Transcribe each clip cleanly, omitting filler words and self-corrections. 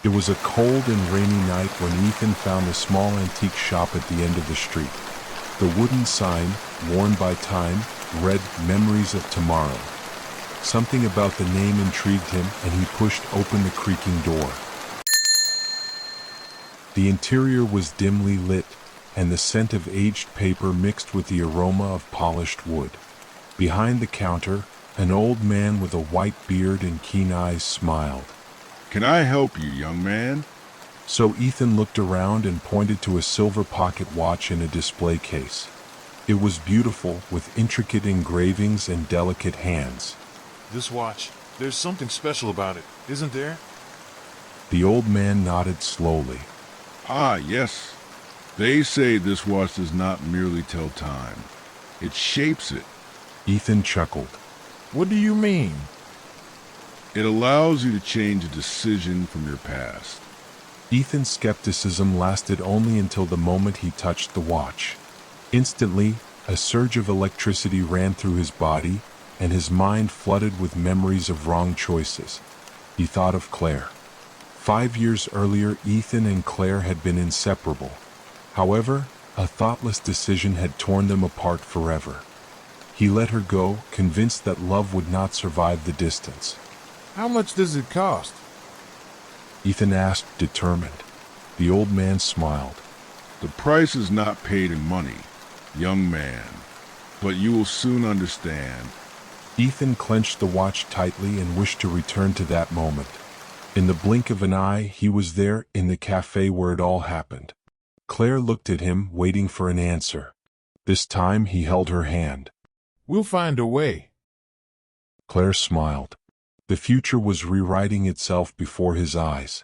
It was a cold and rainy night when Ethan found a small antique shop at the end of the street. The wooden sign, worn by time, read "Memories of Tomorrow." Something about the name intrigued him, and he pushed open the creaking door. The interior was dimly lit, and the scent of aged paper mixed with the aroma of polished wood. Behind the counter, an old man with a white beard and keen eyes smiled. "Can I help you, young man?" So Ethan looked around and pointed to a silver pocket watch in a display case. It was beautiful, with intricate engravings and delicate hands. "This watch, there's something special about it, isn't there?" The old man nodded slowly. "Ah, yes. They say this watch does not merely tell time. It shapes it. Ethan chuckled. "What do you mean?" It allows you to change a decision from your past." Ethan's skepticism lasted only until the moment he touched the watch. Instantly, a surge of electricity ran through his body, and his mind flooded with memories of wrong choices. He thought of Claire. 5 years earlier, Ethan and Claire had been inseparable. However, a thoughtless decision had torn them apart forever. He let her go, convinced that love would not survive the distance. "How much does it cost?" Ethan asked, determined. The old man smiled. "The price is not paid in money, young man, but you will soon understand." Ethan clenched the watch tightly and wished to return to that moment. In the blink of an eye, he was there, in the cafe where it all happened. Claire looked at him, waiting for an answer. This time he held her hand. "We'll find a way." Claire smiled. The future was rewriting itself before his eyes.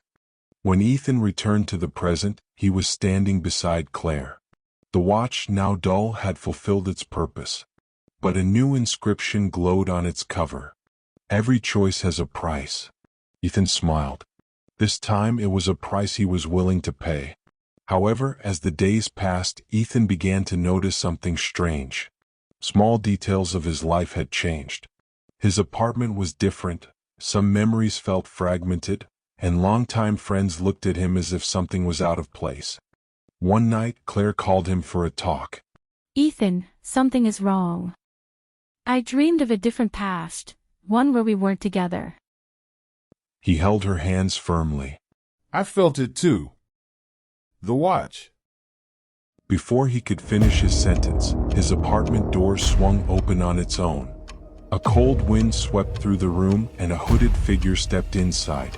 When Ethan returned to the present, he was standing beside Claire. The watch, now dull, had fulfilled its purpose. But a new inscription glowed on its cover. "Every choice has a price." Ethan smiled. This time it was a price he was willing to pay. However, as the days passed, Ethan began to notice something strange. Small details of his life had changed. His apartment was different, some memories felt fragmented, and longtime friends looked at him as if something was out of place. One night, Claire called him for a talk. "Ethan, something is wrong. I dreamed of a different past, one where we weren't together." He held her hands firmly. "I felt it too. The watch." Before he could finish his sentence, his apartment door swung open on its own. A cold wind swept through the room, and a hooded figure stepped inside.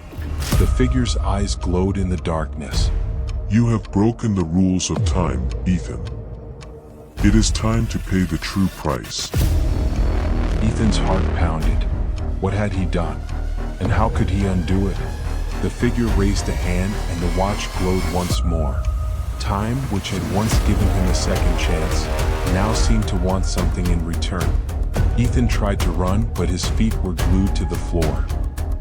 The figure's eyes glowed in the darkness. "You have broken the rules of time, Ethan. It is time to pay the true price." Ethan's heart pounded. What had he done? And how could he undo it? The figure raised a hand, and the watch glowed once more. Time, which had once given him a second chance, now seemed to want something in return. Ethan tried to run, but his feet were glued to the floor.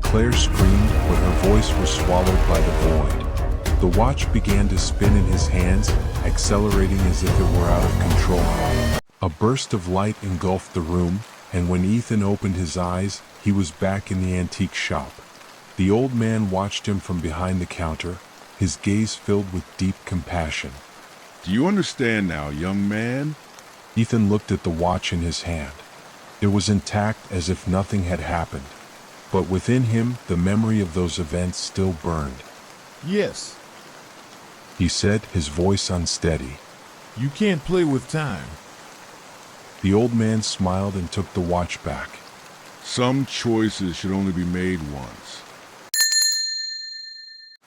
Claire screamed, but her voice was swallowed by the void. The watch began to spin in his hands, accelerating as if it were out of control. A burst of light engulfed the room, and when Ethan opened his eyes, he was back in the antique shop. The old man watched him from behind the counter, his gaze filled with deep compassion. "Do you understand now, young man?" Ethan looked at the watch in his hand. It was intact, as if nothing had happened. But within him, the memory of those events still burned. "Yes. He said, his voice unsteady. You can't play with time." The old man smiled and took the watch back. "Some choices should only be made once."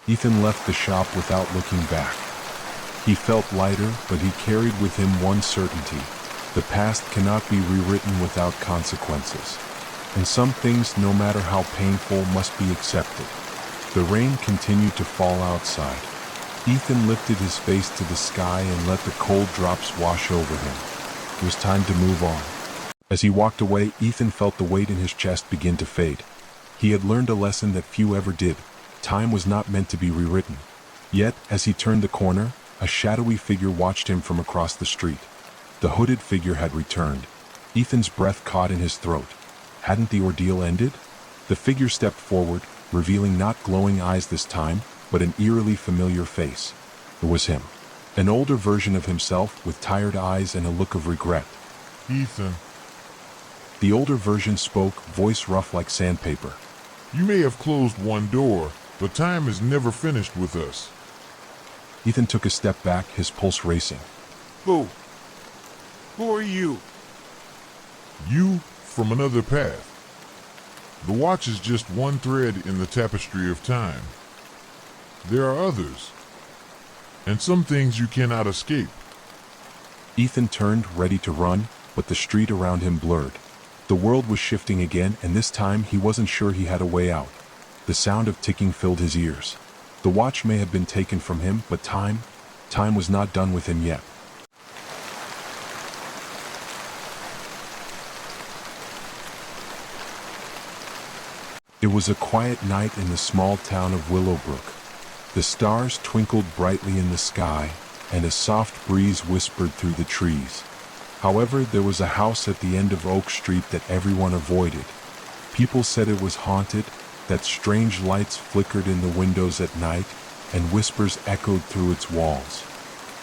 Ethan left the shop without looking back. He felt lighter, but he carried with him one certainty. The past cannot be rewritten without consequences. And some things, no matter how painful, must be accepted. The rain continued to fall outside. Ethan lifted his face to the sky and let the cold drops wash over him. It was time to move on. As he walked away, Ethan felt the weight in his chest begin to fade. He had learned a lesson that few ever did. Time was not meant to be rewritten. Yet, as he turned the corner, a shadowy figure watched him from across the street. The hooded figure had returned. Ethan's breath caught in his throat. Hadn't the ordeal ended? The figure stepped forward, revealing not glowing eyes this time, but an eerily familiar face. It was him. An older version of himself with tired eyes and a look of regret. Ethan, The older version spoke, voice rough like sandpaper. you may have closed one door, but time is never finished with us. Ethan took a step back, his pulse racing. Who? Who are you? You from another path. The watch is just one thread in the tapestry of time. There are others, and some things you cannot escape. Ethan turned, ready to run, but the street around him blurred. The world was shifting again, and this time he wasn't sure he had a way out. The sound of ticking filled his ears. The watch may have been taken from him, but time was not done with him yet. It was a quiet night in the small town of Willowbrook. The stars twinkled brightly in the sky, and a soft breeze whispered through the trees. However, there was a house at the end of Oak Street that everyone avoided. People said it was haunted, that strange lights flickered in the windows at night, and whispers echoed through its walls.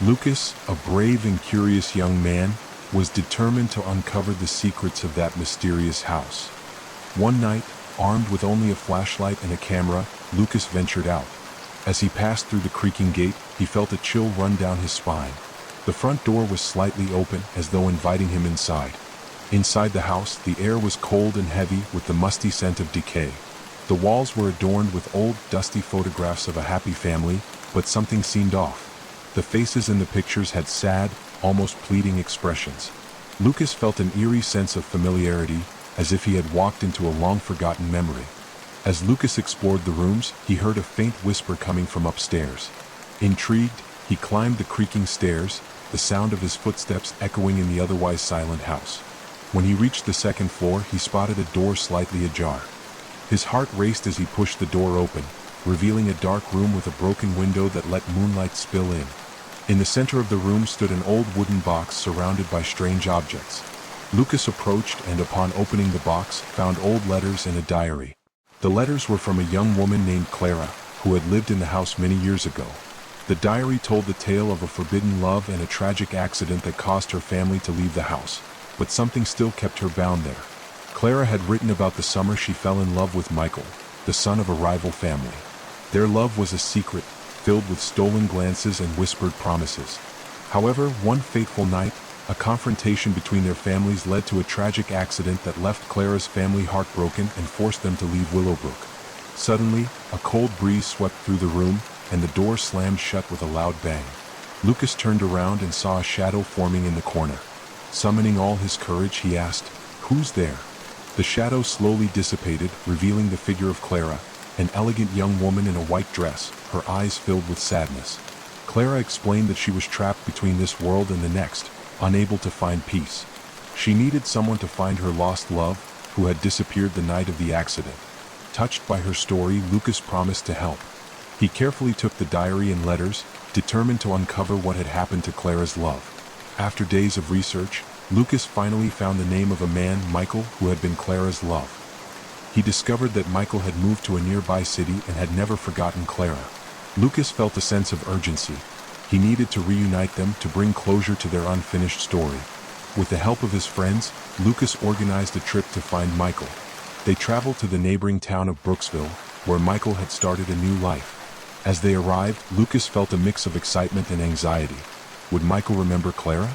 Lucas, a brave and curious young man, was determined to uncover the secrets of that mysterious house. One night, armed with only a flashlight and a camera, Lucas ventured out. As he passed through the creaking gate, he felt a chill run down his spine. The front door was slightly open, as though inviting him inside. Inside the house, the air was cold and heavy with the musty scent of decay. The walls were adorned with old, dusty photographs of a happy family, but something seemed off. The faces in the pictures had sad, almost pleading expressions. Lucas felt an eerie sense of familiarity, as if he had walked into a long-forgotten memory. As Lucas explored the rooms, he heard a faint whisper coming from upstairs. Intrigued, he climbed the creaking stairs, the sound of his footsteps echoing in the otherwise silent house. When he reached the second floor, he spotted a door slightly ajar. His heart raced as he pushed the door open, revealing a dark room with a broken window that let moonlight spill in. In the center of the room stood an old wooden box surrounded by strange objects. Lucas approached and, upon opening the box, found old letters and a diary. The letters were from a young woman named Clara, who had lived in the house many years ago. The diary told the tale of a forbidden love and a tragic accident that caused her family to leave the house, but something still kept her bound there. Clara had written about the summer she fell in love with Michael, the son of a rival family. Their love was a secret, filled with stolen glances and whispered promises. However, one fateful night, a confrontation between their families led to a tragic accident that left Clara's family heartbroken and forced them to leave Willowbrook. Suddenly, a cold breeze swept through the room, and the door slammed shut with a loud bang. Lucas turned around and saw a shadow forming in the corner. Summoning all his courage, he asked, "Who's there?" The shadow slowly dissipated, revealing the figure of Clara, an elegant young woman in a white dress, her eyes filled with sadness. Clara explained that she was trapped between this world and the next, unable to find peace. She needed someone to find her lost love, who had disappeared the night of the accident. Touched by her story, Lucas promised to help. He carefully took the diary and letters, determined to uncover what had happened to Clara's love. After days of research, Lucas finally found the name of a man, Michael, who had been Clara's love. He discovered that Michael had moved to a nearby city and had never forgotten Clara. Lucas felt a sense of urgency. He needed to reunite them to bring closure to their unfinished story. With the help of his friends, Lucas organized a trip to find Michael. They traveled to the neighboring town of Brooksville, where Michael had started a new life. As they arrived, Lucas felt a mix of excitement and anxiety. Would Michael remember Clara?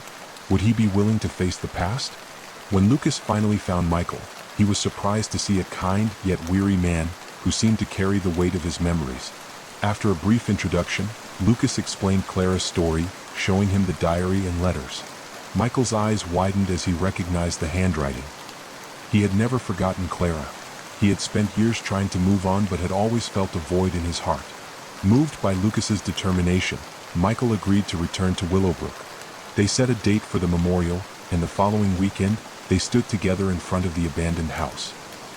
Would he be willing to face the past? When Lucas finally found Michael, he was surprised to see a kind yet weary man who seemed to carry the weight of his memories. After a brief introduction, Lucas explained Clara's story, showing him the diary and letters. Michael's eyes widened as he recognized the handwriting. He had never forgotten Clara. He had spent years trying to move on but had always felt a void in his heart. Moved by Lucas's determination, Michael agreed to return to Willowbrook. They set a date for the memorial, and the following weekend, they stood together in front of the abandoned house.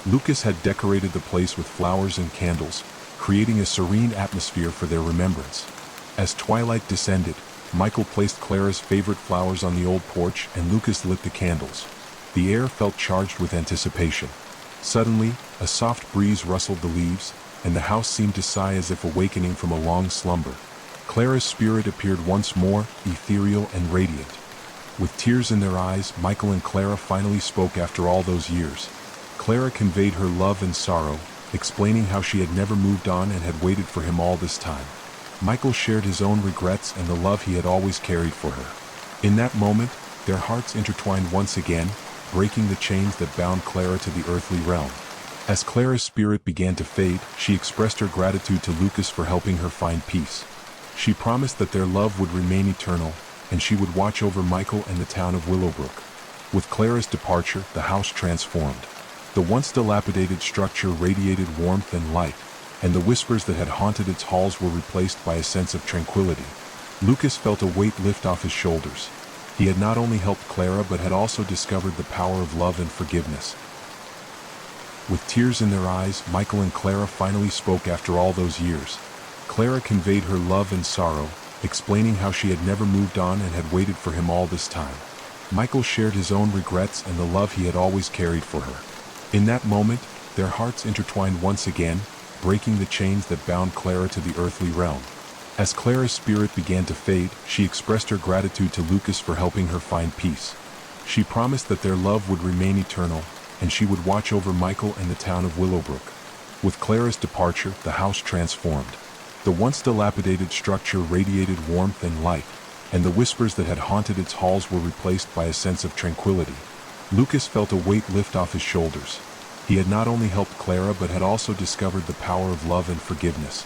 Lucas had decorated the place with flowers and candles, creating a serene atmosphere for their remembrance. As twilight descended, Michael placed Clara's favorite flowers on the old porch and Lucas lit the candles. The air felt charged with anticipation. Suddenly, a soft breeze rustled the leaves, and the house seemed to sigh as if awakening from a long slumber. Clara's spirit appeared once more, ethereal and radiant. With tears in their eyes, Michael and Clara finally spoke after all those years. Clara conveyed her love and sorrow, explaining how she had never moved on and had waited for him all this time. Michael shared his own regrets and the love he had always carried for her. In that moment, their hearts intertwined once again, breaking the chains that bound Clara to the earthly realm. As Clara's spirit began to fade, she expressed her gratitude to Lucas for helping her find peace. She promised that their love would remain eternal, and she would watch over Michael and the town of Willowbrook. With Clara's departure, the house transformed. The once dilapidated structure radiated warmth and light, and the whispers that had haunted its halls were replaced by a sense of tranquility. Lucas felt a weight lift off his shoulders. He had not only helped Clara but had also discovered the power of love and forgiveness. With tears in their eyes, Michael and Clara finally spoke after all those years. Clara conveyed her love and sorrow, explaining how she had never moved on and had waited for him all this time. Michael shared his own regrets and the love he had always carried for her. In that moment, their hearts intertwined once again, breaking the chains that bound Clara to the earthly realm. As Clara's spirit began to fade, she expressed her gratitude to Lucas for helping her find peace. She promised that their love would remain eternal, and she would watch over Michael and the town of Willowbrook. With Clara's departure, the house transformed. The once dilapidated structure radiated warmth and light, and the whispers that had haunted its halls were replaced by a sense of tranquility. Lucas felt a weight lift off his shoulders. He had not only helped Clara but had also discovered the power of love and forgiveness.